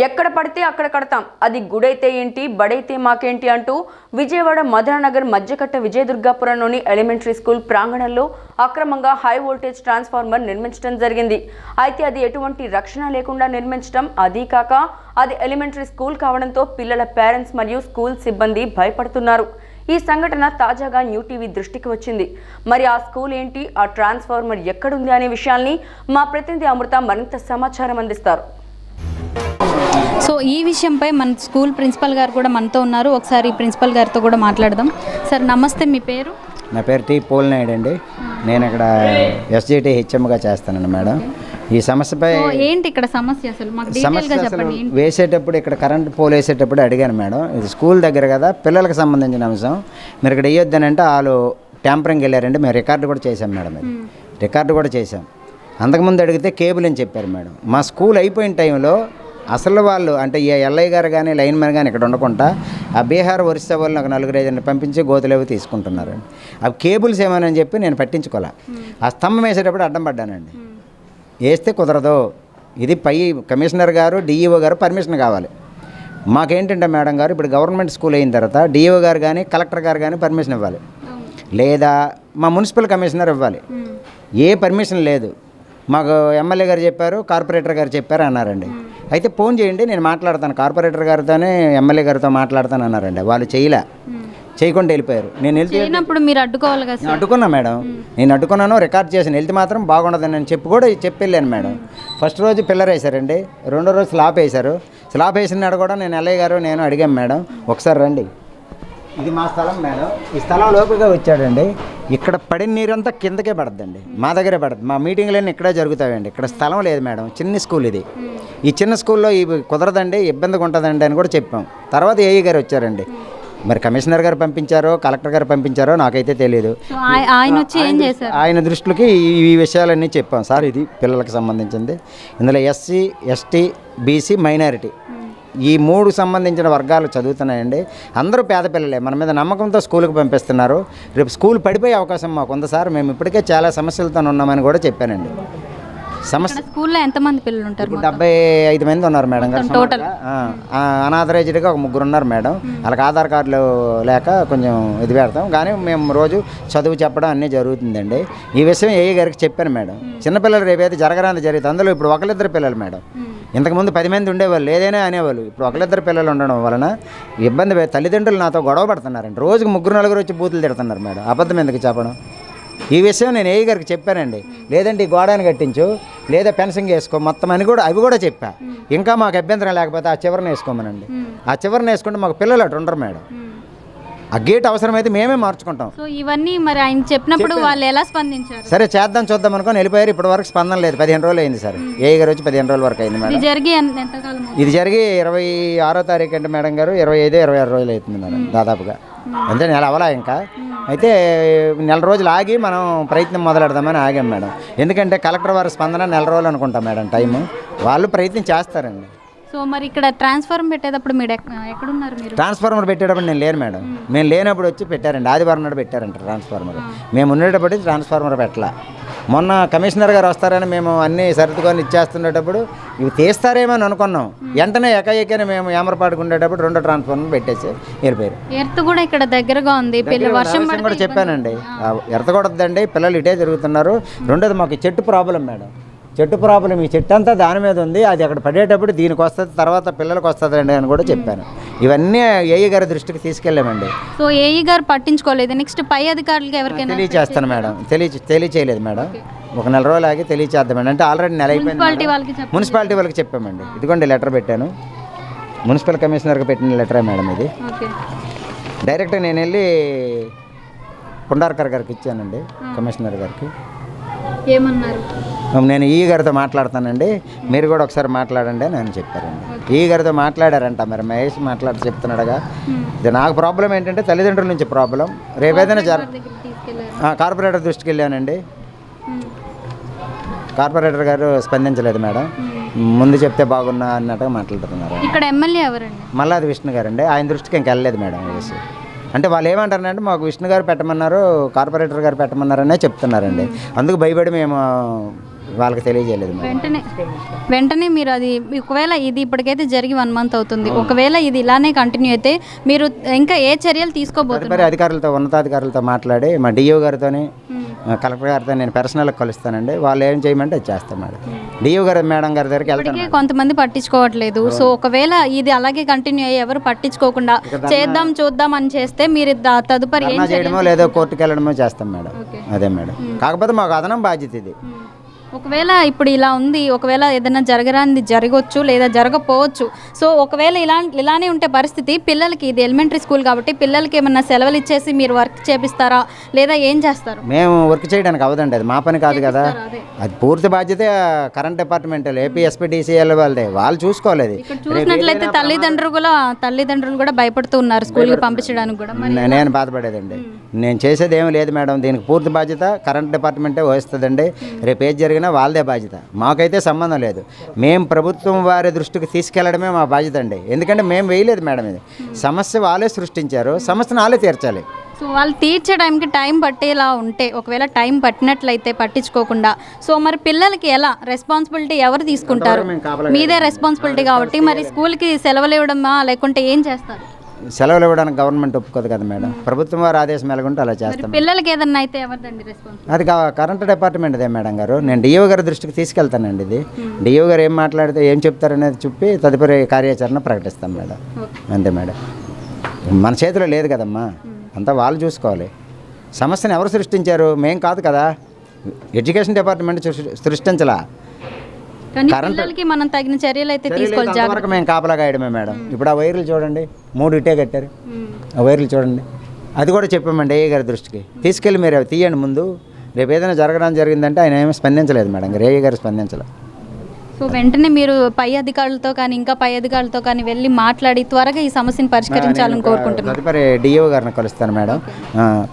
ఎక్కడ పడితే అక్కడ కడతాం, అది గుడైతే ఏంటి బడైతే మాకేంటి అంటూ విజయవాడ మదననగర్ మధ్యకట్ట విజయదుర్గాపురంలోని ఎలిమెంటరీ స్కూల్ ప్రాంగణంలో అక్రమంగా హై వోల్టేజ్ ట్రాన్స్ఫార్మర్ నిర్మించడం జరిగింది. అయితే అది ఎటువంటి రక్షణ లేకుండా నిర్మించడం, అదీ కాక అది ఎలిమెంటరీ స్కూల్ కావడంతో పిల్లల పేరెంట్స్ మరియు స్కూల్ సిబ్బంది భయపడుతున్నారు. ఈ సంఘటన తాజాగా న్యూ టీవీ దృష్టికి వచ్చింది. మరి ఆ స్కూల్ ఏంటి, ఆ ట్రాన్స్ఫార్మర్ ఎక్కడుంది అనే విషయాల్ని మా ప్రతినిధి అమృత మరింత సమాచారం అందిస్తారు. సో ఈ విషయంపై మన స్కూల్ ప్రిన్సిపల్ గారు కూడా మనతో ఉన్నారు. ఒకసారి ప్రిన్సిపల్ గారితో కూడా మాట్లాడదాం. సార్ నమస్తే, మీ పేరు? నా పేరు టీ పోల్నాయుడు అండి. నేను ఇక్కడ ఎస్జిటి హెచ్ఎంగా చేస్తానండి మేడం. ఈ సమస్యపై ఏంటి ఇక్కడ సమస్య అసలు మాకు డీటెయిల్గా చెప్పండి. వేసేటప్పుడు ఇక్కడ కరెంట్ పోల్ వేసేటప్పుడు అడిగాను మేడం, ఇది స్కూల్ దగ్గర కదా, పిల్లలకు సంబంధించిన అంశం, మీరు ఇక్కడ వేయొద్దని అంటే వాళ్ళు ట్యాంపరింగ్ వెళ్ళారండి. మేము రికార్డు కూడా చేసాం మేడం, ఇది రికార్డు కూడా చేసాం. అంతకుముందు అడిగితే కేబుల్ అని చెప్పారు మేడం. మా స్కూల్ అయిపోయిన టైంలో అసలు వాళ్ళు అంటే ఈ ఎల్ఐ గారు కానీ లైన్ మ్యాన్ కానీ ఇక్కడ ఉండకుండా ఆ బీహార్ ఒరిస్సా వాళ్ళు నాకు 4-5 పంపించి గోతులేవి తీసుకుంటున్నారు. అవి కేబుల్స్ ఏమని చెప్పి నేను పట్టించుకోలే. ఆ స్తంభం వేసేటప్పుడు అడ్డం పడ్డానండి. వేస్తే కుదరదు, ఇది పై కమిషనర్ గారు డిఈఓ గారు పర్మిషన్ కావాలి. మాకేంటంటే మేడం గారు ఇప్పుడు గవర్నమెంట్ స్కూల్ అయిన తర్వాత డిఈఓ గారు కానీ కలెక్టర్ గారు కానీ పర్మిషన్ ఇవ్వాలి, లేదా మా మున్సిపల్ కమిషనర్ ఇవ్వాలి. ఏ పర్మిషన్ లేదు. మాకు ఎమ్మెల్యే గారు చెప్పారు, కార్పొరేటర్ గారు చెప్పారు అన్నారండి. అయితే ఫోన్ చేయండి, నేను మాట్లాడతాను, కార్పొరేటర్ గారితోనే ఎమ్మెల్యే గారితో మాట్లాడతాను అన్నారండి. వాళ్ళు చేయకుండా వెళ్ళిపోయారు. నేను వెళ్ళినప్పుడు మీరు అడ్డుకోవాలి కదా? అడ్డుకున్నా మేడం, నేను అడ్డుకున్నాను, రికార్డ్ చేశాను. వెళ్తే మాత్రం బాగుండదని నేను చెప్పి వెళ్ళాను మేడం. ఫస్ట్ రోజు పిల్లర్ వేశారండి, రెండో రోజు స్లాబ్ వేశారు. స్లాబ్ వేసినాడు కూడా నేను ఎల్ఐ గారు నేను అడిగాం మేడం, ఒకసారి రండి, ఇది మా స్థలం మేడం, ఈ స్థలం లోపుగా వచ్చాడండి. ఇక్కడ పడిన నీరంతా కిందకే పడుతుందండి, మా దగ్గరే పడుతుంది. మా మీటింగ్లన్నీ ఇక్కడే జరుగుతాయండి. ఇక్కడ స్థలం లేదు మేడం, చిన్న స్కూల్ ఇది. ఈ చిన్న స్కూల్లో ఇవి కుదరదండి, ఇబ్బందిగా ఉంటుందండి అని కూడా చెప్పాం. తర్వాత ఏఈ గారు వచ్చారండి. మరి కమిషనర్ గారు పంపించారో కలెక్టర్ గారు పంపించారో నాకైతే తెలియదు. ఆయన దృష్టికి ఈ విషయాలన్నీ చెప్పాం. సార్ ఇది పిల్లలకు సంబంధించింది, ఇందులో ఎస్సీ ఎస్టీ బీసీ మైనారిటీ ఈ 3 సంబంధించిన వర్గాలు చదువుతున్నాయండి. అందరూ పేద పిల్లలే, మన మీద నమ్మకంతో స్కూల్కి పంపిస్తున్నారు. రేపు స్కూల్ పడిపోయే అవకాశం మాకు ఉంది సార్, మేము ఇప్పటికే చాలా సమస్యలతో ఉన్నామని కూడా చెప్పానండి. స్కూల్లో ఎంతమంది పిల్లలు ఉంటారు? 75 మంది ఉన్నారు మేడం గారు. టోటల్ అనాథరైజ్డ్గా ఒక 3 ఉన్నారు మేడం. వాళ్ళకి ఆధార్ కార్డులు లేక కొంచెం ఇది పెడతాం, కానీ మేము రోజు చదువు చెప్పడం అన్నీ జరుగుతుందండి. ఈ విషయం ఏఈ గారికి చెప్పాను మేడం. చిన్నపిల్లలు రేపైతే జరగరాని జరుగుతుంది. అందులో ఇప్పుడు 1-2 పిల్లలు మేడం, ఇంతకుముందు 10 మంది ఉండేవాళ్ళు, ఏదైనా అనేవాళ్ళు. ఇప్పుడు 1-2 పిల్లలు ఉండడం వలన ఇబ్బంది. తల్లిదండ్రులు నాతో గొడవ పడుతున్నారండి, రోజుకు 3-4 వచ్చి బూతులు తిడుతున్నారు మేడం. అబద్ధం ఎందుకు చెప్పడం? ఈ విషయం నేను ఏఈ గారికి చెప్పానండి. లేదంటే ఈ గోడని కట్టించు, లేదా ఫెన్సింగ్ వేసుకో మొత్తం అని కూడా అవి కూడా చెప్పా. ఇంకా మాకు అభ్యంతరం లేకపోతే ఆ చివరిని వేసుకోమనండి. ఆ చివరిని వేసుకుంటే మాకు పిల్లలు అటు ఉండరు మేడం. ఆ గేట్ అవసరమైతే మేమే మార్చుకుంటాం. సో ఇవన్నీ మరి ఆయన చెప్పినప్పుడు వాళ్ళు ఎలా స్పందించారు? సరే చేద్దాం చూద్దాం అనుకొని వెళ్ళిపోయారు. ఇప్పటి వరకు స్పందన లేదు. 15 రోజులు అయింది సార్. ఏఈ గారు వచ్చి 15 రోజుల వరకు అయింది మేడం. ఇది జరిగి 26వ తారీఖు అంటే మేడం గారు 25-26 రోజులు అవుతుంది మేడం దాదాపుగా. అంతే, నెల అవలా ఇంకా. అయితే నెల రోజులు ఆగి మనం ప్రయత్నం మొదలెడదామని ఆగాం మేడం. ఎందుకంటే కలెక్టర్ వారి స్పందన నెల రోజులు అనుకుంటాం మేడం టైము. వాళ్ళు ప్రయత్నం చేస్తారండి. సో మరి ఇక్కడ ట్రాన్స్ఫార్మర్ పెట్టేటప్పుడు మీరు ఎక్కడున్నారు? మీరు ట్రాన్స్ఫార్మర్ పెట్టేటప్పుడు నేను లేను మేడం. మేము లేనప్పుడు వచ్చి పెట్టారండి, ఆదివారం నాడు పెట్టారంట ట్రాన్స్ఫార్మర్. మేము ఉండేటప్పుడు ట్రాన్స్ఫార్మర్ పెట్టలా. మొన్న కమిషనర్ గారు వస్తారని మేము అన్నీ సర్దుకొని ఇచ్చేస్తుండేటప్పుడు ఇవి తీస్తారేమో అని అనుకున్నాం. వెంటనే ఎకైకనే మేము ఏమరపాటుకుండేటప్పుడు 2 ట్రాన్స్ఫార్మర్ పెట్టేసి వెళ్ళిపోయారు. ఎర్త్ కూడా ఇక్కడ దగ్గరగా ఉంది, వర్షం కూడా చెప్పానండి. ఎర్త్ కూడా వద్దండి, పిల్లలు ఇటే తిరుగుతున్నారు. రెండోది మాకు చెట్టు ప్రాబ్లం మేడం, చెట్టు ప్రాబ్లం. ఈ చెట్టు అంతా దాని మీద ఉంది, అది అక్కడ పడేటప్పుడు దీనికి వస్తుంది, తర్వాత పిల్లలకు వస్తుందండి అని కూడా చెప్పాను. ఇవన్నీ ఏఈ గారి దృష్టికి తీసుకెళ్ళామండి. సో ఏఈ గారు పట్టించుకోలేదు. నెక్స్ట్ పై అధికారులకు ఎవరికైనా తెలియచేస్తాను మేడం. తెలియచేయలేదు మేడం. ఒక నెల రోజులు ఆగి తెలియచేద్దామండి. అంటే ఆల్రెడీ నెల అయిపోయింది. మున్సిపాలిటీ వాళ్ళకి చెప్పామండి. ఇదిగోండి లెటర్ పెట్టాను, మున్సిపల్ కమిషనర్కి పెట్టిన లెటరే మేడం ఇది. డైరెక్ట్గా నేను వెళ్ళి పుండార్కర్ గారికి ఇచ్చానండి, కమిషనర్ గారికి. ఏమన్నారు? నేను ఈ గారితో మాట్లాడతానండి, మీరు కూడా ఒకసారి మాట్లాడండి అని ఆయన చెప్పారండి. ఈ గారితో మాట్లాడారంట. మరి మహేష్ చెప్తున్నాడుగా. ఇది నాకు ప్రాబ్లం ఏంటంటే తల్లిదండ్రుల నుంచి ప్రాబ్లం. రేపేదైనా కార్పొరేటర్ దృష్టికి వెళ్ళానండి. కార్పొరేటర్ గారు స్పందించలేదు మేడం. ముందు చెప్తే బాగున్నా అన్నట్టుగా మాట్లాడుతున్నారు. ఇక్కడ ఎమ్మెల్యే ఎవరండి? మల్లాది విష్ణు గారండి. ఆయన దృష్టికి ఇంక వెళ్ళలేదు మేడం ఈ విషయం. అంటే వాళ్ళు ఏమంటారంటే మాకు విష్ణు గారు పెట్టమన్నారు, కార్పొరేటర్ గారు పెట్టమన్నారనే చెప్తున్నారండి. అందుకు భయపడి మేము వాళ్ళకి తెలియజేయలేదు మేడం. వెంటనే మీరు అది ఒకవేళ ఇది ఇప్పటికైతే జరిగి 1 month అవుతుంది, ఒకవేళ ఇది ఇలానే కంటిన్యూ అయితే మీరు ఇంకా ఏ చర్యలు తీసుకోబోతున్నారు? తదుపరి అధికారులతో, ఉన్నతాధికారులతో మాట్లాడి మా డిఓ గారితో, కలెక్టర్ గారితో నేను పర్సనల్గా కలుస్తానండి. వాళ్ళు ఏం చేయమంటే అది చేస్తాం మేడం. డిఓ గారు మేడం గారి దగ్గరికి వెళ్తాను. కొంతమంది పట్టించుకోవట్లేదు. సో ఒకవేళ ఇది అలాగే కంటిన్యూ అయ్యి ఎవరు పట్టించుకోకుండా చేద్దాం చూద్దాం అని చేస్తే మీరు తదుపరి ఏం చేయడమో లేదో కోర్టుకు వెళ్ళడమో చేస్తాం మేడం. అదే మేడం. కాకపోతే మాకు అదనం బాధ్యత ఇది. ఒకవేళ ఇప్పుడు ఇలా ఉంది, ఒకవేళ ఏదైనా జరగరానిది జరగవచ్చు లేదా జరగపోవచ్చు. సో ఒకవేళ ఇలానే ఉంటే పరిస్థితి పిల్లలకి, ఇది ఎలిమెంటరీ స్కూల్ కాబట్టి పిల్లలకి ఏమన్నా సెలవులు ఇచ్చేసి మీరు వర్క్ చేపిస్తారా లేదా ఏం చేస్తారు? మేము వర్క్ చేయడానికి అవదండి, అది మా పని కాదు కదా. అది పూర్తి బాధ్యత కరెంట్ డిపార్ట్మెంట్, ఏపీ ఎస్పీడీసీఎల్ వాళ్ళదే, వాళ్ళు చూసుకోలేదు. చూసినట్లయితే తల్లిదండ్రులు కూడా భయపడుతూ ఉన్నారు స్కూల్కి పంపించడానికి కూడా. నేను బాధపడేదండి. నేను చేసేది ఏమీ లేదు మేడం. దీనికి పూర్తి బాధ్యత కరెంట్ డిపార్ట్మెంటే వస్తుందండి. రేపు ఏది జరిగినా వాళ్ళదే బాధ్యత, మాకైతే సంబంధం లేదు. మేము ప్రభుత్వం వారి దృష్టికి తీసుకెళ్లడమే మా బాధ్యత అండి. ఎందుకంటే మేము వేయలేదు మేడం, ఇది సమస్య వాళ్ళే సృష్టించారు, సమస్యను వాళ్ళే తీర్చాలి. సో వాళ్ళు తీర్చే టైంకి టైం పట్టేలా ఉంటే, ఒకవేళ టైం పట్టినట్లయితే పట్టించుకోకుండా, సో మరి పిల్లలకి ఎలా రెస్పాన్సిబిలిటీ ఎవరు తీసుకుంటారు? మీదే రెస్పాన్సిబిలిటీ కాబట్టి మరి స్కూల్కి సెలవులు ఇవ్వడమా లేకుంటే ఏం చేస్తారు? సెలవులు ఇవ్వడానికి గవర్నమెంట్ ఒప్పుకోదు కదా మేడం. ప్రభుత్వం వారు ఆదేశం ఎలాగుంటే అలా చేస్తాం. పిల్లలకి ఏదన్నా అయితే ఎవరిదండి రెస్పాన్సిబిలిటీ? అది కరెంట్ డిపార్ట్మెంట్ అదే మేడం గారు. నేను డిఓ గారి దృష్టికి తీసుకెళ్తానండి. ఇది డిఓ గారు ఏం మాట్లాడితే ఏం చెప్తారనేది చెప్పి తదుపరి కార్యాచరణ ప్రకటిస్తాం మేడం. అంతే మేడం. మన చేతిలో లేదు కదమ్మా, అంతా వాళ్ళు చూసుకోవాలి. సమస్యను ఎవరు సృష్టించారు? మేం కాదు కదా, ఎడ్యుకేషన్ డిపార్ట్మెంట్ సృష్టించలా. కరెంట్ మనం తగిన చర్యలు అయితే తీసుకోవాలి. మేము కాపలా గాయడమే మేడం. ఇప్పుడు ఆ వైర్లు చూడండి, 3 ఇటే కట్టారు. ఆ వైర్లు చూడండి, అది కూడా చెప్పామండి ఏఏ గారి దృష్టికి. తీసుకెళ్ళి మీరు అవి తీయండి ముందు, రేపు ఏదైనా జరగడం జరిగిందంటే ఆయన ఏమీ స్పందించలేదు మేడం. ఏఏ గారు స్పందించలేదు. సో వెంటనే మీరు పై అధికారులతో కానీ ఇంకా పై అధికారులతో కానీ వెళ్ళి మాట్లాడి త్వరగా ఈ సమస్యను పరిష్కరించాలని కోరుకుంటున్నాను. తదుపరి డిఓ గారిని కలుస్తాను మేడం,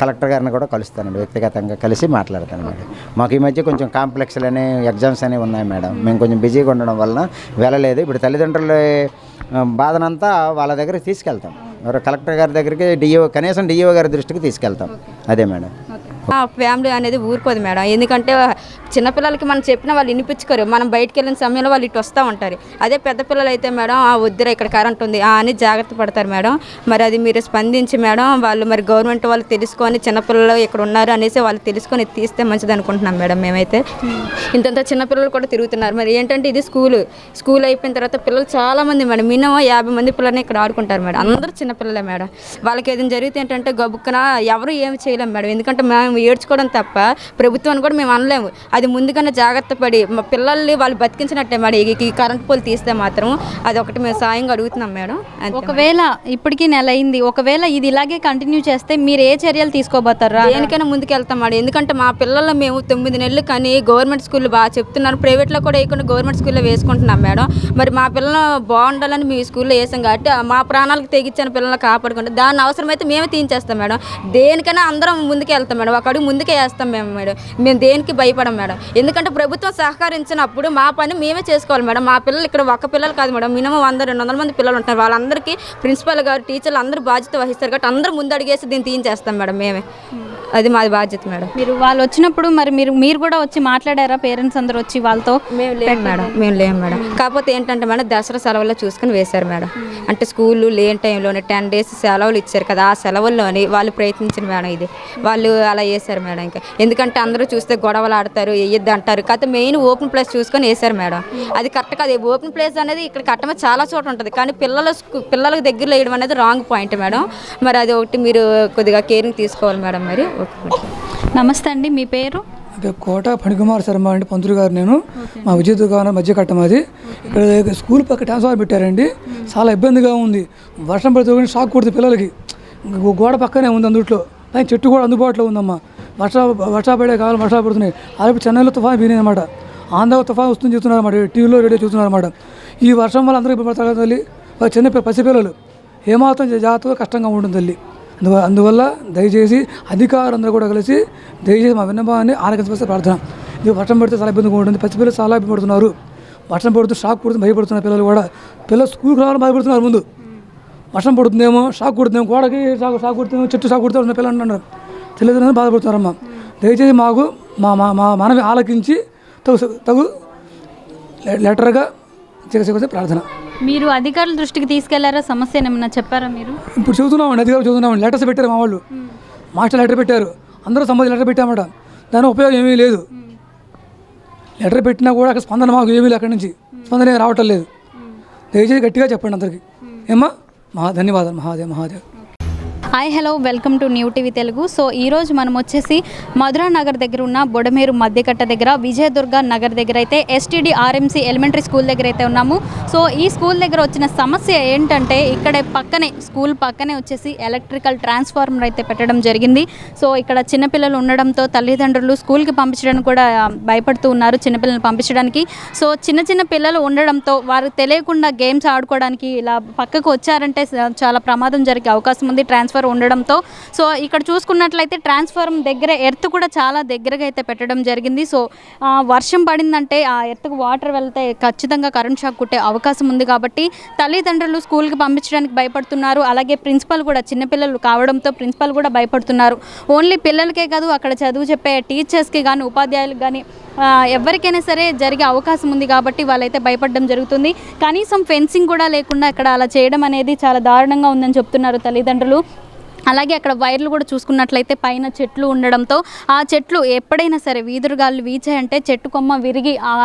కలెక్టర్ గారిని కూడా కలుస్తానండి. వ్యక్తిగతంగా కలిసి మాట్లాడతాను మేడం. మాకు ఈ మధ్య కొంచెం కాంప్లెక్స్లు అని, ఎగ్జామ్స్ అనేవి ఉన్నాయి మేడం. మేము కొంచెం బిజీగా ఉండడం వలన వెళ్ళలేదు. ఇప్పుడు తల్లిదండ్రుల బాధనంతా వాళ్ళ దగ్గరికి తీసుకెళ్తాం. కలెక్టర్ గారి దగ్గరికి, కనీసం డిఓ గారి దృష్టికి తీసుకెళ్తాం. అదే మేడం. ఫ్యామిలీ అనేది ఊరుకోదు మేడం. ఎందుకంటే చిన్నపిల్లలకి మనం చెప్పిన వాళ్ళు వినిపించుకోరు. మనం బయటకు వెళ్ళిన సమయంలో వాళ్ళు ఇటు వస్తూ ఉంటారు. అదే పెద్ద పిల్లలు అయితే మేడం వద్దురా ఇక్కడ కరెంట్ ఉంది అని జాగ్రత్త పడతారు మేడం. మరి అది మీరు స్పందించి మేడం, వాళ్ళు మరి గవర్నమెంట్ వాళ్ళు తెలుసుకొని చిన్నపిల్లలు ఇక్కడ ఉన్నారు అనేసి వాళ్ళు తెలుసుకొని తీస్తే మంచిది అనుకుంటున్నాం మేడం. మేమైతే ఇంతంత చిన్నపిల్లలు కూడా తిరుగుతున్నారు. మరి ఏంటంటే ఇది స్కూల్ అయిపోయిన తర్వాత పిల్లలు చాలామంది మేడం, మినిమం 50 మంది పిల్లల్ని ఇక్కడ ఆడుకుంటారు మేడం. అందరూ చిన్నపిల్లలే మేడం. వాళ్ళకి ఏదైనా జరిగితే ఏంటంటే గబుక్కన ఎవరు ఏమి చేయలేము మేడం. ఎందుకంటే మేము ఏడ్చుకోవడం తప్ప ప్రభుత్వాన్ని కూడా మేము అనలేము. అది ముందుగానే జాగ్రత్త పడి మా పిల్లల్ని వాళ్ళు బతికించినట్టే మేడం. ఈ కరెంట్ పోల్ తీస్తే మాత్రం అది ఒకటి మేము సాయంగా అడుగుతున్నాం మేడం. ఒకవేళ ఇప్పటికీ నెల అయింది, ఒకవేళ ఇది ఇలాగే కంటిన్యూ చేస్తే మీరు ఏ చర్యలు తీసుకోబోతారా? దేనికైనా ముందుకు వెళ్తాం మేడం. ఎందుకంటే మా పిల్లలు మేము 9 నెలలు కానీ గవర్నమెంట్ స్కూల్లో బాగా చెప్తున్నారు, ప్రైవేట్లో కూడా వేయకుండా గవర్నమెంట్ స్కూల్లో వేసుకుంటున్నాం మేడం. మరి మా పిల్లలు బాగుండాలని మీ స్కూల్లో వేసాం కాబట్టి మా ప్రాణాలకు తెగించిన పిల్లల్ని కాపాడుకుంటాం. దాన్ని అవసరమైతే మేమే తీయించేస్తాం మేడం. దేనికైనా అందరం ముందుకే వెళ్తాం మేడం. ఒక అడుగు ముందుకే వేస్తాం మేడం. మేము దేనికి భయపడం మేడం. ఎందుకంటే ప్రభుత్వం సహకరించినప్పుడు మా పని మేమే చేసుకోవాలి మేడం. మా పిల్లలు ఇక్కడ ఒక పిల్లలు కాదు మేడం, మినిమం 100-200 మంది పిల్లలు ఉంటారు. వాళ్ళందరికీ ప్రిన్సిపల్ గారు, టీచర్లు అందరూ బాధ్యత వహిస్తారు కాబట్టి అందరూ ముందు అడిగేసి దీన్ని తీయించేస్తాం మేడం మేమే. అది మాది బాధ్యత మేడం. మీరు వాళ్ళు వచ్చినప్పుడు మరి మీరు కూడా వచ్చి మాట్లాడారా? పేరెంట్స్ అందరూ వచ్చి వాళ్ళతో? మేము లేము మేడం. కాకపోతే ఏంటంటే మేడం దసరా సెలవుల్లో చూసుకుని వేశారు మేడం. అంటే స్కూళ్ళు లేని టైంలోనే 10 days సెలవులు ఇచ్చారు కదా, ఆ సెలవుల్లోని వాళ్ళు ప్రయత్నించిన మేడం. ఇది వాళ్ళు అలా వేశారు మేడం. ఇంకా ఎందుకంటే అందరూ చూస్తే గొడవలు ఆడతారు, వేయద్దు అంటారు. కాకపోతే మెయిన్ ఓపెన్ ప్లేస్ చూసుకొని వేశారు మేడం. అది కరెక్ట్ కాదు. ఓపెన్ ప్లేస్ అనేది ఇక్కడ కట్టమే చాలా చోట ఉంటుంది, కానీ పిల్లలకు దగ్గరలో వేయడం అనేది రాంగ్ పాయింట్ మేడం. మరి అది ఒకటి మీరు కొద్దిగా కేరింగ్ తీసుకోవాలి మేడం. మరి నమస్తే అండి, మీ పేరు? కోట ఫణికుమార్ శర్మ అండి, పంతులు గారు. నేను మా విజయ దుకాణం మధ్య కట్ట మాది. ఇక్కడ స్కూల్ పక్క ట్రాన్స్ఫార్మర్ పెట్టారండి. చాలా ఇబ్బందిగా ఉంది. వర్షం పడితే షాక్ కొడుతుంది పిల్లలకి. గోడ పక్కనే ఉంది, అందుట్లో పైన చెట్టు కూడా అందుబాటులో ఉందమ్మా. వర్షా పడే కాలం వర్షాలు పడుతున్నాయి. అలాగే చెన్నైలో తుఫాను పోయినాయి ఆంధ్ర తుఫాను వస్తుంది చూస్తున్నారు అన్నమాట, టీవీలో రేడియో చూస్తున్నారు అన్నమాట. ఈ వర్షం వల్ల అందరూ ఇబ్బంది పడతారు తల్లి. చిన్న పసిపిల్లలు ఏమాత్రం జాగ్రత్తగా కష్టంగా ఉంటుంది తల్లి. అందువల్ల దయచేసి అధికారులందరూ కూడా కలిసి దయచేసి మా విన్నపాన్ని ఆలకించవలసిన ప్రార్థన. ఇది వర్షం పడితే చాలా ఇబ్బందిగా ఉంటుంది. పసిపిల్లలు చాలా ఇబ్బంది పడుతున్నారు. వర్షం పడుతూ షాక్ పడుతుంది, భయపడుతున్నారు పిల్లలు కూడా. పిల్లలు స్కూల్కి రావాలని భయపడుతున్నారు. ముందు వర్షం పడుతుందేమో, షాక్ కొడుతుందేమో, గోడకి షాక్ కొడుతుందేమో, చెట్టు షాక్ కొడుతున్నారు పిల్లలు అంటున్నారు. తెలియదు బాధపడుతున్నారమ్మా. దయచేసి మాకు మా మనవి ఆలకించి తగు లెటర్గా చేసే ప్రార్థన. మీరు అధికారుల దృష్టికి తీసుకెళ్లారా? సమస్యను ఏమన్నా చెప్పారా మీరు? ఇప్పుడు చదువుతున్నామండి, అధికారులు చదువుతున్నామండి. లెటర్స్ పెట్టారు మా వాళ్ళు, మాస్టర్ లెటర్ పెట్టారు, అందరూ సంబంధించి లెటర్ పెట్టామట. దాని ఉపయోగం ఏమీ లేదు. లెటర్ పెట్టినా కూడా అక్కడ స్పందన మాకు ఏమీ లేదు, అక్కడి నుంచి స్పందన ఏమీ రావటం లేదు. దయచేసి గట్టిగా చెప్పండి అందరికీ. ఏమ్మా ధన్యవాదాలు. Mahadev. Hi hello, welcome to new TV Telugu. So ఈరోజు మనం వచ్చేసి మధురా నగర్ దగ్గర ఉన్న బొడమేరు మధ్యకట్ట దగ్గర విజయదుర్గ నగర్ దగ్గర అయితే ఎస్టీడీ ఆర్ఎంసీ ఎలిమెంటరీ స్కూల్ దగ్గర అయితే ఉన్నాము. సో ఈ స్కూల్ దగ్గర వచ్చిన సమస్య ఏంటంటే ఇక్కడ స్కూల్ పక్కనే వచ్చేసి ఎలక్ట్రికల్ ట్రాన్స్ఫార్మర్ అయితే పెట్టడం జరిగింది. సో ఇక్కడ చిన్నపిల్లలు ఉండడంతో తల్లిదండ్రులు స్కూల్కి పంపించడానికి కూడా భయపడుతూ ఉన్నారు, చిన్నపిల్లల్ని పంపించడానికి. సో చిన్న పిల్లలు ఉండడంతో వారు తెలియకుండా గేమ్స్ ఆడుకోవడానికి ఇలా పక్కకు వచ్చారంటే చాలా ప్రమాదం జరిగే అవకాశం ఉంది ట్రాన్స్ఫర్ ఉండడంతో. సో ఇక్కడ చూసుకున్నట్లయితే ట్రాన్స్ఫార్మర్ దగ్గర ఎర్త్ కూడా చాలా దగ్గరగా అయితే పెట్టడం జరిగింది. సో వర్షం పడిందంటే ఆ ఎర్త్కు వాటర్ వెళ్తే ఖచ్చితంగా కరెంట్ షాక్ కుట్టే అవకాశం ఉంది. కాబట్టి తల్లిదండ్రులు స్కూల్కి పంపించడానికి భయపడుతున్నారు. అలాగే ప్రిన్సిపల్ కూడా చిన్నపిల్లలు కావడంతో ప్రిన్సిపల్ కూడా భయపడుతున్నారు. ఓన్లీ పిల్లలకే కాదు, అక్కడ చదువు చెప్పే టీచర్స్కి కానీ ఉపాధ్యాయులకు కానీ ఎవరికైనా సరే జరిగే అవకాశం ఉంది. కాబట్టి వాళ్ళైతే భయపడడం జరుగుతుంది. కనీసం ఫెన్సింగ్ కూడా లేకుండా ఇక్కడ అలా చేయడం అనేది చాలా దారుణంగా ఉందని చెప్తున్నారు తల్లిదండ్రులు. అలాగే అక్కడ వైర్లు కూడా చూసుకున్నట్లయితే పైన చెట్లు ఉండడంతో ఆ చెట్లు ఎప్పుడైనా సరే వీధురుగాలు వీచాయంటే చెట్టు కొమ్మ విరిగి ఆ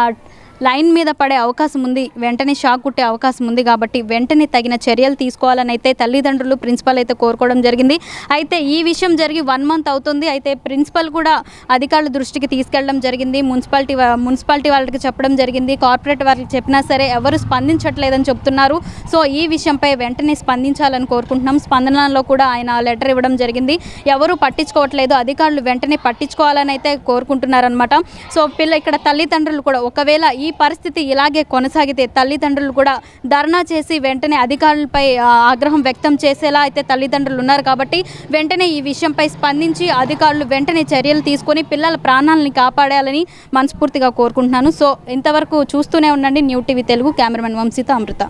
లైన్ మీద పడే అవకాశం ఉంది, వెంటనే షాక్ కుట్టే అవకాశం ఉంది. కాబట్టి వెంటనే తగిన చర్యలు తీసుకోవాలని అయితే తల్లిదండ్రులు ప్రిన్సిపల్ అయితే కోరుకోవడం జరిగింది. అయితే ఈ విషయం జరిగి 1 మంత్ అవుతుంది. అయితే ప్రిన్సిపల్ కూడా అధికారుల దృష్టికి తీసుకెళ్ళడం జరిగింది, మున్సిపాలిటీ వాళ్ళకి చెప్పడం జరిగింది, కార్పొరేట్ వాళ్ళకి చెప్పినా సరే ఎవరు స్పందించట్లేదని చెప్తున్నారు. సో ఈ విషయంపై వెంటనే స్పందించాలని కోరుకుంటున్నాం. స్పందనలో కూడా ఆయన లెటర్ ఇవ్వడం జరిగింది, ఎవరు పట్టించుకోవట్లేదు, అధికారులు వెంటనే పట్టించుకోవాలని అయితే కోరుకుంటున్నారనమాట. సో ఇక్కడ తల్లిదండ్రులు కూడా ఒకవేళ ఈ పరిస్థితి ఇలాగే కొనసాగితే తల్లిదండ్రులు కూడా ధర్నా చేసి వెంటనే అధికారులపై ఆగ్రహం వ్యక్తం చేసేలా అయితే తల్లిదండ్రులు ఉన్నారు. కాబట్టి వెంటనే ఈ విషయంపై స్పందించి అధికారులు వెంటనే చర్యలు తీసుకొని పిల్లల ప్రాణాలని కాపాడాలని మనస్ఫూర్తిగా కోరుకుంటున్నాను. సో ఇంతవరకు చూస్తూనే ఉండండి న్యూ టీవీ తెలుగు. కెమెరామెన్ వంశీతో అమృత.